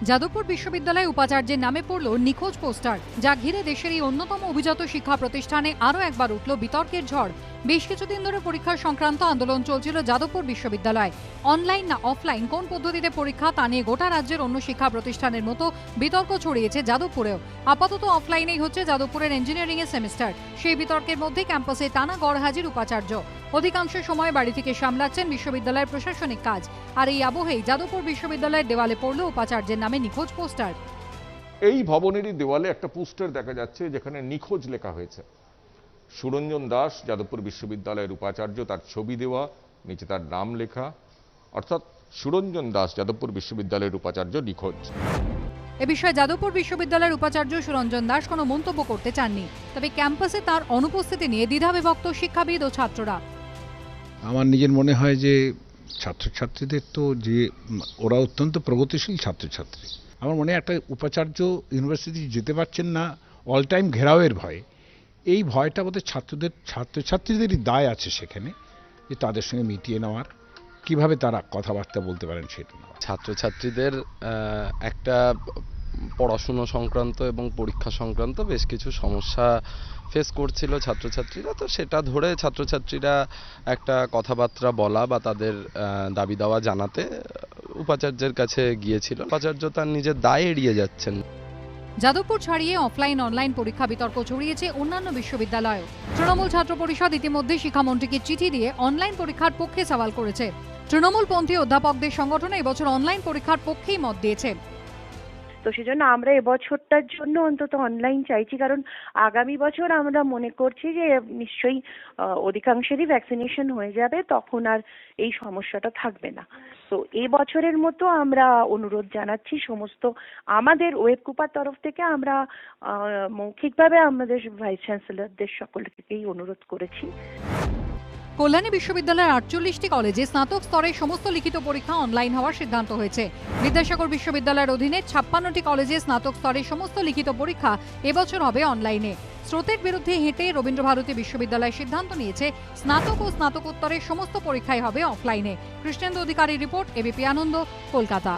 যাদবপুর বিশ্ববিদ্যালয়ে উপাচার্যের নামে পড়ল নিখোঁজ পোস্টার, যা ঘিরে দেশের এই অন্যতম অভিজাত শিক্ষা প্রতিষ্ঠানে আরও একবার উঠল বিতর্কের ঝড়। বেশ কিছুদিন ধরে পরীক্ষা সংক্রান্ত আন্দোলন চলছিল যাদবপুর বিশ্ববিদ্যালয়ে। অনলাইন না অফলাইন, কোন পদ্ধতিতে পরীক্ষা তা নিয়ে গোটা রাজ্যের অন্য শিক্ষা প্রতিষ্ঠানের মতো বিতর্ক ছড়িয়েছে যাদবপুরেও। আপাতত অফলাইনেই হচ্ছে যাদবপুরের ইঞ্জিনিয়ারিং এর সেমিস্টার। সেই বিতর্কের মধ্যে ক্যাম্পাসে টানা গড়হাজির উপাচার্য। অধিকাংশ সময় বাড়ি থেকে সামলাচ্ছেন বিশ্ববিদ্যালয়ের প্রশাসনিক কাজ। আর এই আবহেই যাদবপুর বিশ্ববিদ্যালয়ের দেওয়ালে পড়ল উপাচার্যের নামে নিখোঁজ পোস্টার। এই ভবনেরই দেওয়ালে একটা পোস্টার দেখা যাচ্ছে যেখানে নিখোঁজ লেখা হয়েছে। সুরঞ্জন দাস, যাদবপুর বিশ্ববিদ্যালয়ের উপাচার্য, তার ছবি দেওয়া, নিচে তার নাম লেখা, অর্থাৎ সুরঞ্জন দাস, যাদবপুর বিশ্ববিদ্যালয়ের উপাচার্য, নিখোঁজ। এ বিষয়ে যাদবপুর বিশ্ববিদ্যালয়ের উপাচার্য সুরঞ্জন দাস কোনো মন্তব্য করতে চাননি। তবে ক্যাম্পাসে তার অনুপস্থিতি নিয়ে দ্বিধাবিভক্ত শিক্ষাবিদ ও ছাত্ররা। আমার নিজের মনে হয় যে ছাত্রছাত্রীদের তো যে ওরা অত্যন্ত প্রগতিশীল ছাত্রছাত্রী। আমার মনে হয় একটা উপাচার্য ইউনিভার্সিটি যেতে পারছেন না অল টাইম ঘেরাওয়ের ভয়ে, এই ভয়টা বোধহয় ছাত্রছাত্রীদেরই দায় আছে সেখানে, যে তাদের সঙ্গে মিটিয়ে নেওয়ার, কিভাবে তারা কথাবার্তা বলতে পারেন সেটা নেওয়া। ছাত্রছাত্রীদের একটা পড়াশুনো সংক্রান্ত এবং পরীক্ষা সংক্রান্ত বেশ কিছু সমস্যা ফেস করছিল ছাত্রছাত্রীরা, তো সেটা ধরে ছাত্রছাত্রীরা একটা কথাবার্তা বলা বা তাদের দাবি দাওয়া জানাতে উপাচার্যের কাছে গিয়েছিল। উপাচার্য তার নিজের দায় এড়িয়ে যাচ্ছেন। যাদবপুর ছাড়িয়ে অফলাইন অনলাইন পরীক্ষা বিতর্ক ছড়িয়েছে অন্যান্য বিশ্ববিদ্যালয়েও। তৃণমূল ছাত্র পরিষদ ইতিমধ্যে শিক্ষামন্ত্রীকে চিঠি দিয়ে অনলাইন পরীক্ষার পক্ষে সওয়াল করেছে। তৃণমূলপন্থী অধ্যাপকদের সংগঠন এবছর অনলাইন পরীক্ষার পক্ষেই মত দিয়েছে। তো সেজন্য আমরা এবছরটার জন্য অন্তত অনলাইন চাইছি, কারণ আগামী বছর আমরা মনে করছি যে নিশ্চয়ই অধিকাংশেরই ভ্যাকসিনেশন হয়ে যাবে, তখন আর এই সমস্যাটা থাকবে না। তো এবছরের মতো আমরা অনুরোধ জানাচ্ছি সমস্ত আমাদের ওয়েবকুপার তরফ থেকে। আমরা মৌখিকভাবে আমাদের ভাইস চ্যান্সেলরদের সকলকেই অনুরোধ করেছি। কল্যাণী বিশ্ববিদ্যালয়ের 48টি কলেজে স্নাতক স্তরের সমস্ত লিখিত পরীক্ষা অনলাইন হওয়ার সিদ্ধান্ত হয়েছে। বিদ্যাসাগর বিশ্ববিদ্যালয়ের অধীনে 56টি কলেজে স্নাতক স্তরের সমস্ত লিখিত পরীক্ষা এবছর হবে অনলাইনে। স্রোতের বিরুদ্ধে হেঁটে রবীন্দ্রভারতী বিশ্ববিদ্যালয় সিদ্ধান্ত নিয়েছে স্নাতক ও স্নাতকোত্তরের সমস্ত পরীক্ষাই হবে অফলাইনে। কৃষ্ণেন্দু অধিকারীর রিপোর্ট, এবিপি আনন্দ, কলকাতা।